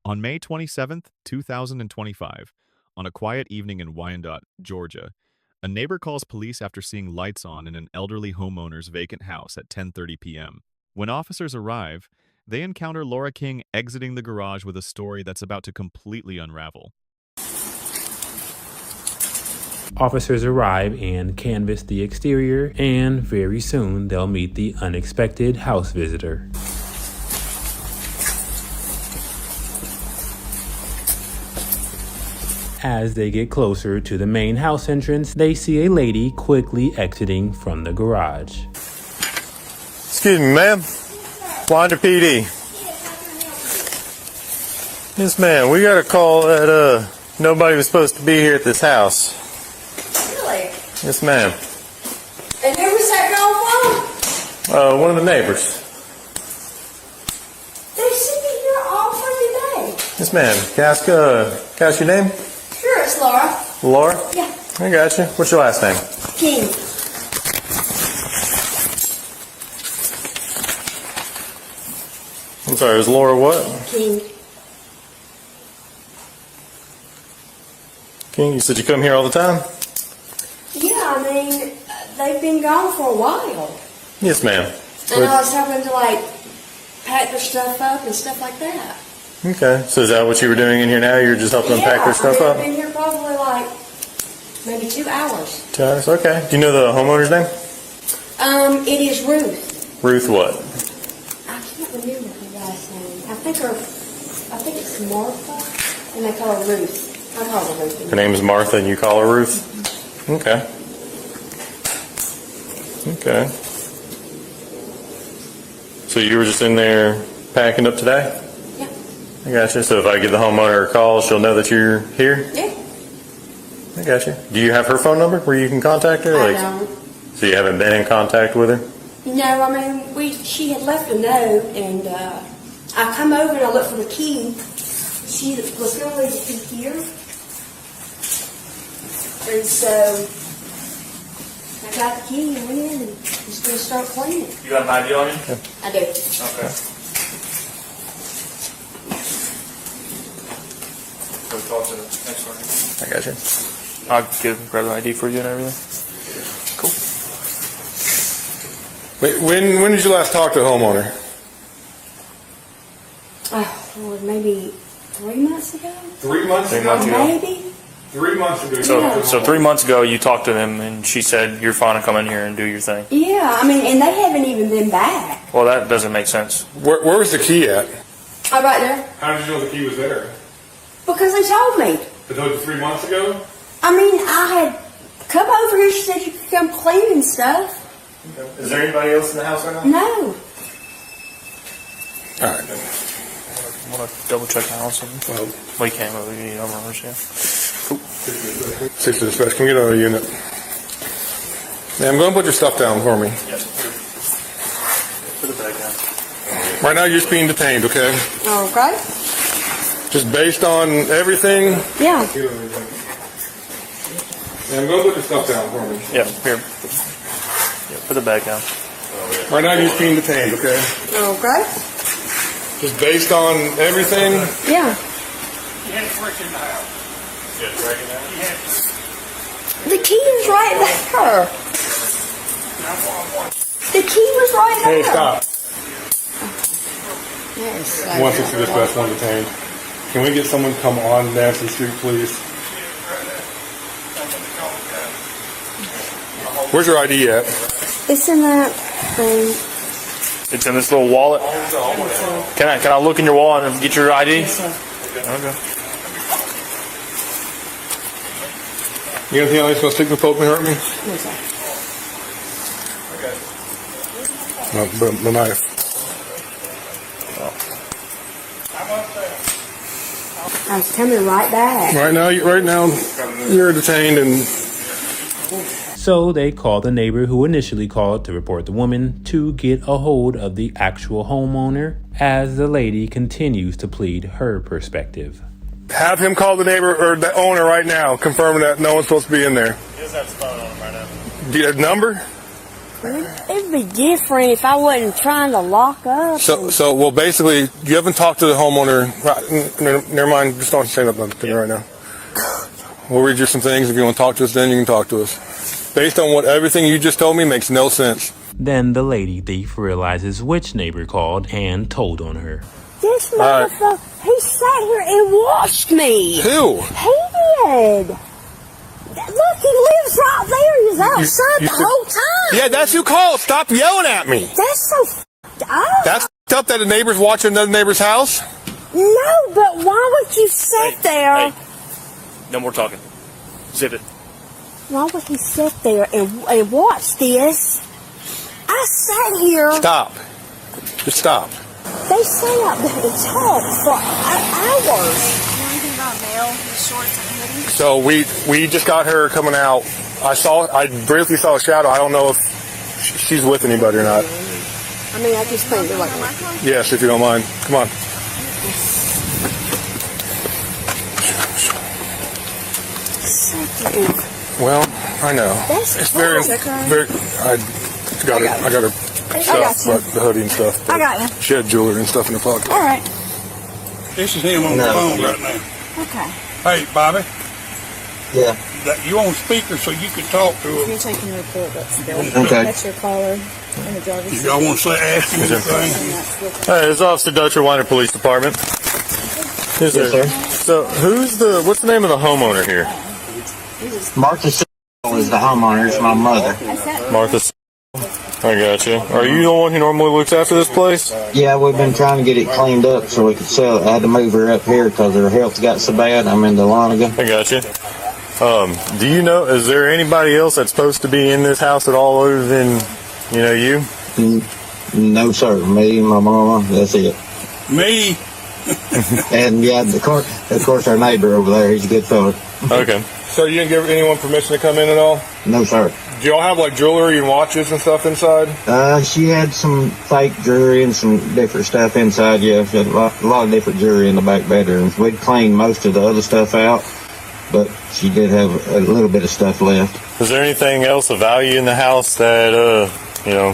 On May 27, 2025, on a quiet evening in Wyandotte, Georgia, a neighbor calls police after seeing lights on in an elderly homeowner's vacant house at 10:30 p.m. When officers arrive, they encounter Laura King exiting the garage with a story that's about to completely unravel. Officers arrive and canvass the exterior, and very soon they'll meet the unexpected house visitor. As they get closer to the main house entrance, they see a lady quickly exiting from the garage. Excuse me, ma'am. Wyandotte PD. Yes, ma'am. We got a call that nobody was supposed to be here at this house. Really? Yes, ma'am. And who was that call from? One of the neighbors. They should be here all for today. Yes, ma'am. Can I ask your name? Sure, it's Laura. Laura? Yeah. I got you. What's your last name? King. I'm sorry, it was Laura what? King. King, you said you come here all the time? Yeah, I mean, they've been gone for a while. Yes, ma'am. And I was helping to, like, pack their stuff up and stuff like that. Okay, so is that what you were doing in here now? You were just helping them pack their stuff up? I've been here probably, like, maybe 2 hours. 2 hours? Okay. Do you know the homeowner's name? It is Ruth. Ruth what? I can't remember her last name. I think it's Martha, and they call her Ruth. I call her Ruth. Her name is Martha and you call her Ruth? Okay. Okay. So you were just in there packing up today? Yeah. I got you. So if I give the homeowner a call, she'll know that you're here? Yeah. I got you. Do you have her phone number where you can contact her? I don't. So you haven't been in contact with her? No, I mean, she had left a note, and I come over and I look for the key. She was going to leave the key here. And so I got the key and went in and was going to start cleaning. You got an ID on you? Yeah. I do. Okay. Go talk to the next one. I got you. I'll grab the ID for you and everything. Cool. Wait, when did you last talk to the homeowner? Well, maybe 3 months ago? 3 months 3 months ago. Maybe. 3 months ago. So 3 months ago, you talked to them, and she said you're fine to come in here and do your thing. Yeah, I mean, and they haven't even been back. Well, that doesn't make sense. Where was the key at? Oh, right there. How did you know the key was there? Because they told me. They told you 3 months ago? I mean, I had come over here. She said you could come clean and stuff. Is there anybody else in the house right now? No. All right. Then. Want to double check the house? Well, We can, but we need numbers, yeah. cool. 6 to dispatch. Can we get another unit? Ma'am, go and put your stuff down for me. Yes. Put it back down. Right now, you're just being detained, okay? Okay. Just based on everything. Yeah. Ma'am, go and put your stuff down for me. Yeah, here. Yeah, put it back down. Right now, you're just being detained, okay? Okay. Just based on everything. Yeah. The key is right there. The key was right there. Hey, stop. Yes. 160 dispatch, one detained. Can we get someone to come on Nancy Street, please? Where's your ID at? It's in that thing. It's in this little wallet. Can I look in your wallet and get your ID? Okay. You got anything else going to stick me, poke me, hurt me? No, the knife. I was coming right back. Right now, you're detained and. So they call the neighbor who initially called to report the woman to get a hold of the actual homeowner as the lady continues to plead her perspective. Have him call the neighbor or the owner right now, confirming that no one's supposed to be in there. He doesn't have his phone on him right now. Do you have a number? It'd be different if I wasn't trying to lock up. Well, basically, you haven't talked to the homeowner. Right, never mind. Just don't say nothing right now. We'll read you some things. If you want to talk to us, then you can talk to us. Based on everything you just told me makes no sense. Then the lady thief realizes which neighbor called and told on her. This motherfucker, he sat here and watched me. Who? He did. Look, he lives right there. He's outside the whole time. Yeah, that's who called. Stop yelling at me. That's so f***ed up. That's f***ed up that a neighbor's watching another neighbor's house? No, but why would you sit there? Hey, no more talking. Zip it. Why would he sit there and watch this? I sat here. Stop. Just stop. They sat out there and talked for hours. Anything about mail, his shorts and hoodie? So we just got her coming out. I briefly saw a shadow. I don't know if she's with anybody or not. I mean, I just think they're like, Yes, if you don't mind. Come on. Well, I know. That's very. I got her stuff, like the hoodie and stuff. I got you. She had jewelry and stuff in her pocket. All right. This is him on the phone right now. Okay. Hey, Bobby. Yeah. You on speaker so you can talk to him. You're taking your report, but still. Okay. That's your caller in the driver's seat. Y'all want to ask him anything? Hey, this is Officer Dutcher, Wyandotte Police Department. Yes, sir. So, what's the name of the homeowner here? Martha is the homeowner. It's my mother. Martha. I got you. Are you the one who normally looks after this place? Yeah, we've been trying to get it cleaned up so we could sell it. I had to move her up here because her health got so bad. I'm in Dahlonega. I got you. Do you know, is there anybody else that's supposed to be in this house at all other than, you? No, sir. Me, my mama, that's it. Me? And, yeah, of course, our neighbor over there, he's a good fella. Okay. So you didn't give anyone permission to come in at all? No, sir. Do y'all have, like, jewelry and watches and stuff inside? She had some fake jewelry and some different stuff inside, yeah. She had a lot of different jewelry in the back bedrooms. We'd cleaned most of the other stuff out, but she did have a little bit of stuff left. Is there anything else of value in the house that,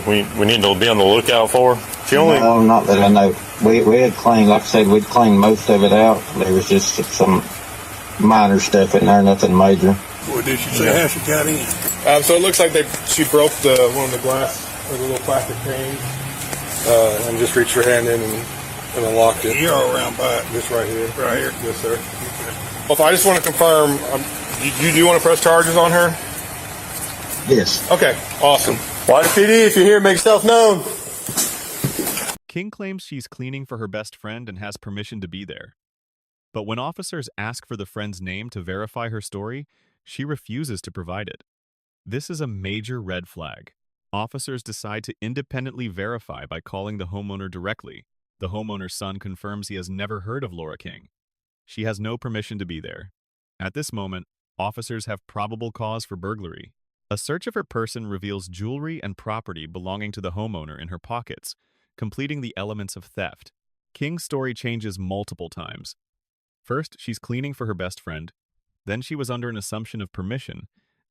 we need to be on the lookout for? No, not that I know. We had cleaned, like I said, we'd cleaned most of it out. There was just some minor stuff in there, nothing major. What did she say how she got in? So it looks like she broke one of the glass or the little plastic pane and just reached her hand in and unlocked it. You're all around by it. Just right here. Right here? Yes, sir. Well, I just want to confirm, do you want to press charges on her? Yes. Okay, awesome. Wyandotte PD, if you're here, make yourself known. King claims she's cleaning for her best friend and has permission to be there. But when officers ask for the friend's name to verify her story, she refuses to provide it. This is a major red flag. Officers decide to independently verify by calling the homeowner directly. The homeowner's son confirms he has never heard of Laura King. She has no permission to be there. At this moment, officers have probable cause for burglary. A search of her person reveals jewelry and property belonging to the homeowner in her pockets, completing the elements of theft. King's story changes multiple times. First, she's cleaning for her best friend. Then she was under an assumption of permission.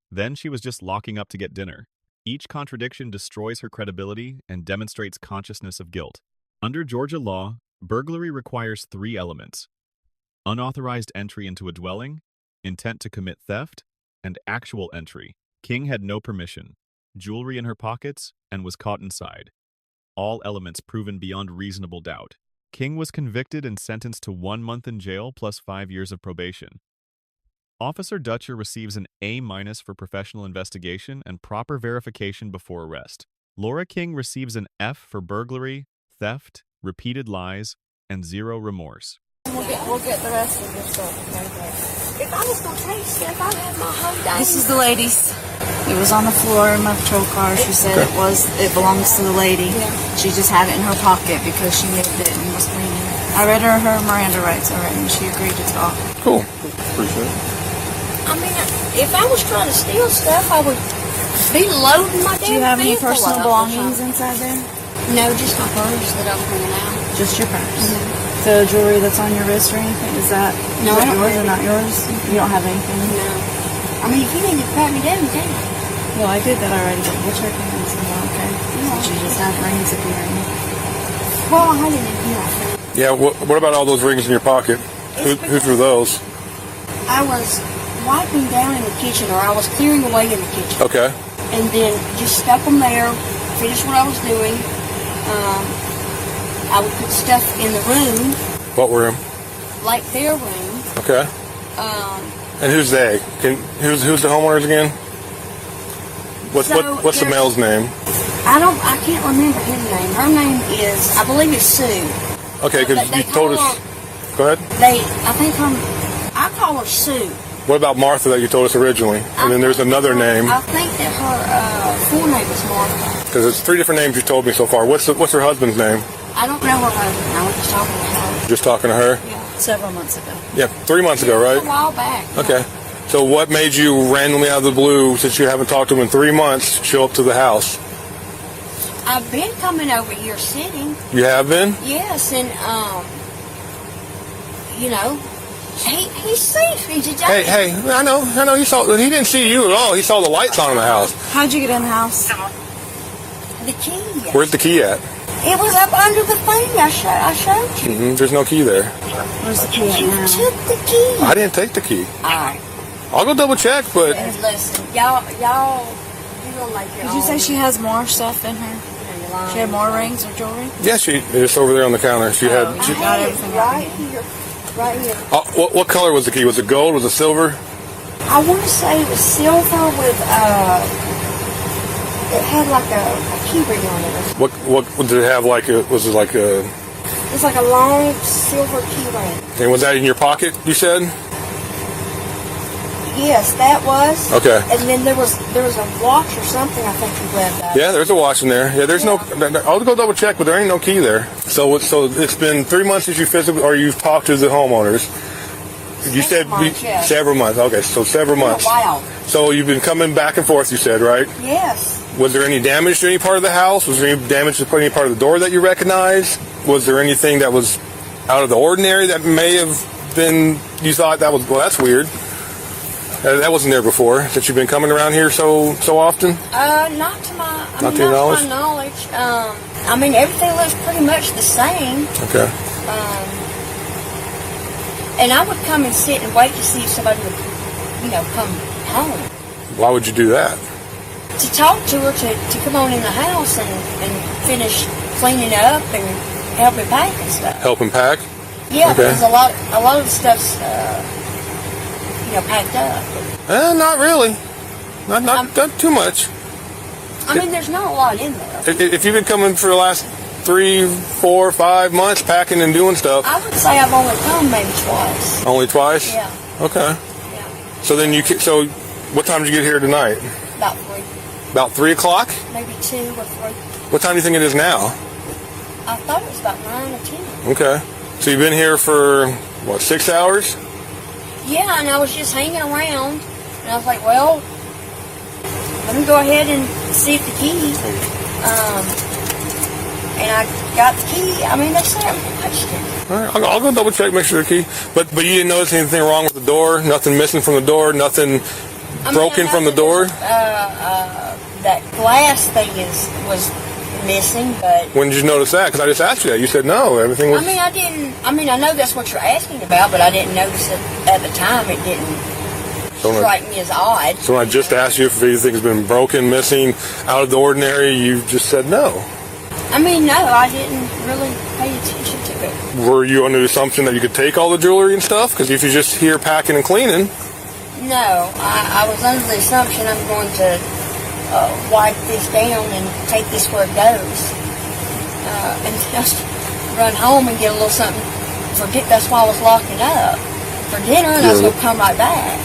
Then she was just locking up to get dinner. Each contradiction destroys her credibility and demonstrates consciousness of guilt. Under Georgia law, burglary requires 3 elements: unauthorized entry into a dwelling, intent to commit theft, and actual entry. King had no permission, jewelry in her pockets, and was caught inside. All elements proven beyond reasonable doubt. King was convicted and sentenced to 1 month in jail plus 5 years of probation. Officer Dutcher receives an A- for professional investigation and proper verification before arrest. Laura King receives an F for burglary, theft, repeated lies, and 0 remorse. We'll get the rest of your stuff. If I was going to take stuff, I'd have my whole day. This is the lady's. It was on the floor in my patrol car. She said it belongs to the lady. Yeah. She just had it in her pocket because she moved it and was cleaning. I read her Miranda rights already and she agreed to talk. Cool. Appreciate it. I mean, if I was trying to steal stuff, I would be loading my damn Do you have any vehicle personal up. belongings inside there? No, just my purse that I'm cleaning out. Just your purse. The jewelry that's on your wrist or anything, is that No, I don't yours have or not yours? You don't have anything? No. I mean, if you need to pat me down, you can. Well, I did that already, but we'll check on it. months ago. Okay. So she just had rings appearing. Well, I didn't, Yeah, what about all those rings in your pocket? Who threw those? I was wiping down in the kitchen, or I was clearing away in the kitchen. Okay. And then just stuck them there, finished what I was doing. I would put stuff in the room, What room? like their room. Okay. And who's they? Who's the homeowners again? What's the male's name? I can't remember his name. Her name is, I believe it's Sue. Okay, because They you told call us. Go ahead. I call her Sue. What about Martha that you told us originally? And then there's another name. I think that her full name is Martha. Because there's 3 different names you told me so far. What's her husband's name? I don't know her husband. I was just talking to her. Just talking to her? Yeah. Several months ago. Yeah, 3 months ago, A right? while back. Okay. So what made you randomly out of the blue, since you haven't talked to him in 3 months, show up to the house? I've been coming over here sitting. You have been? Yes, and you know, he sees me today. Hey, I know. He didn't see you at all. He saw the lights on in the house. How'd you get in the house? The key. Where's the key at? It was up under the thing I showed you. There's no key there. Where's the key at You now? took the key. I didn't take the key. All right. I'll go double check, but And listen, y'all, you gonna make your Did you say she has more stuff in her? She had more rings or jewelry? yeah, it's over there on the counter. She had. She got everything right here. Right here. What color was the key? Was it gold? Was it silver? I want to say it was silver with it had like a key ring on it. What did it have? Was it like a? It's like a long silver key ring. And was that in your pocket? You said. Yes, that was. Okay. And then there was a watch or something. I think you grabbed that. Yeah, there's a watch in there. Yeah, there's no. I'll go double check, but there ain't no key there. So it's been 3 months since you physically, or you've talked to the homeowners. You said months, yes. several months. Okay, so several months. A while. So you've been coming back and forth. You said, right? Yes. Was there any damage to any part of the house? Was there any damage to any part of the door that you recognized? Was there anything that was out of the ordinary that may have been? You thought that was that's weird. That wasn't there before. Since you've been coming around here so often. Not to my. Not to your knowledge? my knowledge. I mean, everything looks pretty much the same. Okay. And I would come and sit and wait to see if somebody would, come home. Why would you do that? To talk to her, to come on in the house and finish cleaning up and help me pack and stuff. Help him pack? Yeah, Okay. because a lot of the stuff's, packed up. Not really. Not too much. I mean, there's not a lot in there. If you've been coming for the last 3, 4, 5 months packing and doing stuff. I would say I've only come maybe twice. Only twice? Yeah. Okay. Yeah. So then so what time did you get here tonight? About 3. About 3 o'clock? Maybe 2 or 3. What time do you think it is now? I thought it was about 9 or 10. Okay. So you've been here for, 6 hours? Yeah, and I was just hanging around, and I was like, well, let me go ahead and see if the key. And I got the key. I mean, they said I touched it. All right, I'll go double check, make sure the key. But you didn't notice anything wrong with the door? Nothing missing from the door? Nothing broken from the door? That glass thing was missing, but When did you notice that? Because I just asked you that. You said no, everything was... I didn't. I know that's what you're asking about, but I didn't notice it at the time. It didn't strike me as odd. So when I just asked you if anything's been broken, missing, out of the ordinary, you just said no. No, I didn't really pay attention to it. Were you under the assumption that you could take all the jewelry and stuff? Because if you're just here packing and cleaning... No, I was under the assumption I'm going to wipe this down and take this where it goes. And just run home and get a little something for dinner. That's why I was locking up for dinner, and I was going to come right back.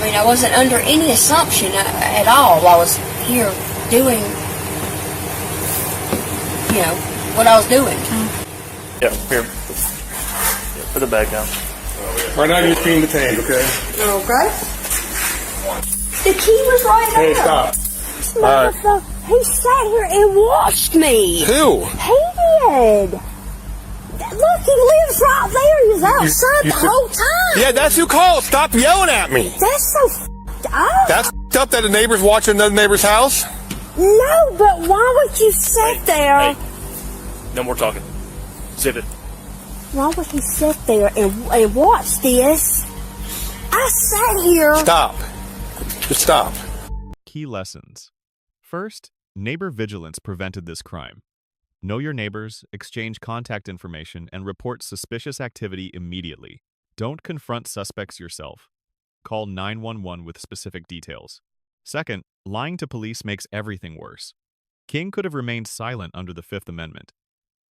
I wasn't under any assumption at all. I was here doing, what I was doing. Yeah, here. Yeah, put it back down. Right now you're cleaning the tank, okay? Okay. The key was right there. Hey, stop. Motherfucker, he sat here and watched me. Who? He did. Look, he lives right there. He was outside the whole time. Yeah, that's who called. Stop yelling at me. That's so f***ed up. That's f***ed up that a neighbor's watching another neighbor's house? No, but why would you sit there? Hey, no more talking. Zip it. Why would he sit there and watch this? I sat here. Stop. Just stop. Key lessons. First, neighbor vigilance prevented this crime. Know your neighbors, exchange contact information, and report suspicious activity immediately. Don't confront suspects yourself. Call 911 with specific details. Second, lying to police makes everything worse. King could have remained silent under the Fifth Amendment.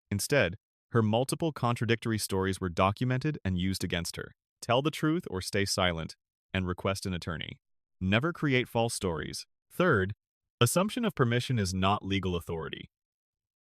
Instead, her multiple contradictory stories were documented and used against her. Tell the truth or stay silent, and request an attorney. Never create false stories. Third, assumption of permission is not legal authority.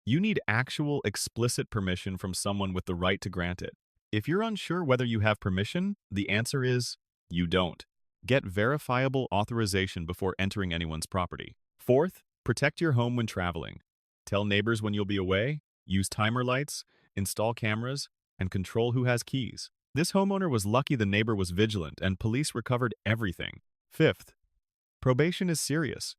You need actual, explicit permission from someone with the right to grant it. If you're unsure whether you have permission, the answer is you don't. Get verifiable authorization before entering anyone's property. Fourth, protect your home when traveling. Tell neighbors when you'll be away, use timer lights, install cameras, and control who has keys. This homeowner was lucky the neighbor was vigilant and police recovered everything. Fifth, probation is serious.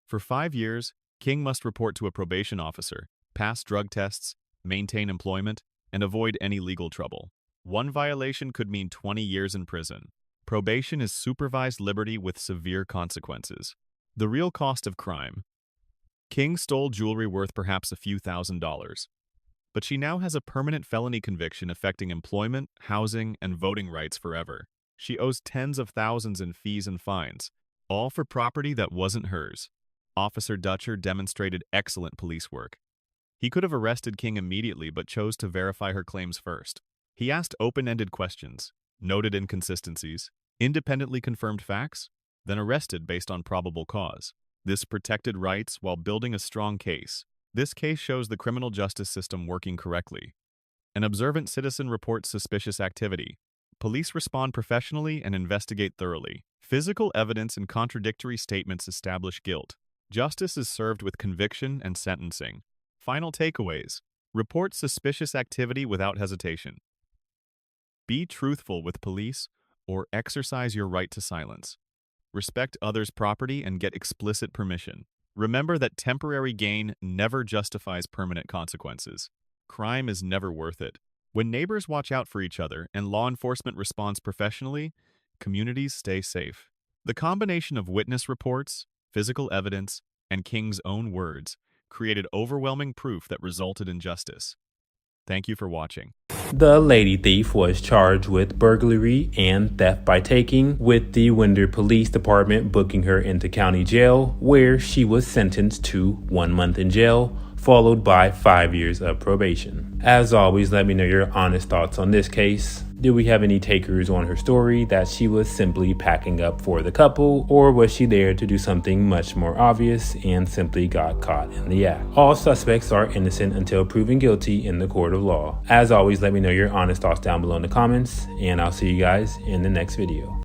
For 5 years, King must report to a probation officer, pass drug tests, maintain employment, and avoid any legal trouble. One violation could mean 20 years in prison. Probation is supervised liberty with severe consequences. The real cost of crime. King stole jewelry worth perhaps a few $1,000s. But she now has a permanent felony conviction affecting employment, housing, and voting rights forever. She owes tens of thousands in fees and fines, all for property that wasn't hers. Officer Dutcher demonstrated excellent police work. He could have arrested King immediately but chose to verify her claims first. He asked open-ended questions, noted inconsistencies, independently confirmed facts, then arrested based on probable cause. This protected rights while building a strong case. This case shows the criminal justice system working correctly. An observant citizen reports suspicious activity. Police respond professionally and investigate thoroughly. Physical evidence and contradictory statements establish guilt. Justice is served with conviction and sentencing. Final takeaways. Report suspicious activity without hesitation. Be truthful with police or exercise your right to silence. Respect others' property and get explicit permission. Remember that temporary gain never justifies permanent consequences. Crime is never worth it. When neighbors watch out for each other and law enforcement responds professionally, communities stay safe. The combination of witness reports, physical evidence, and King's own words created overwhelming proof that resulted in justice. Thank you for watching. The lady thief was charged with burglary and theft by taking, with the Wyandotte Police Department booking her into county jail, where she was sentenced to 1 month in jail, followed by 5 years of probation. As always, let me know your honest thoughts on this case. Do we have any takers on her story that she was simply packing up for the couple, or was she there to do something much more obvious and simply got caught in the act? All suspects are innocent until proven guilty in the court of law. As always, let me know your honest thoughts down below in the comments, and I'll see you guys in the next video.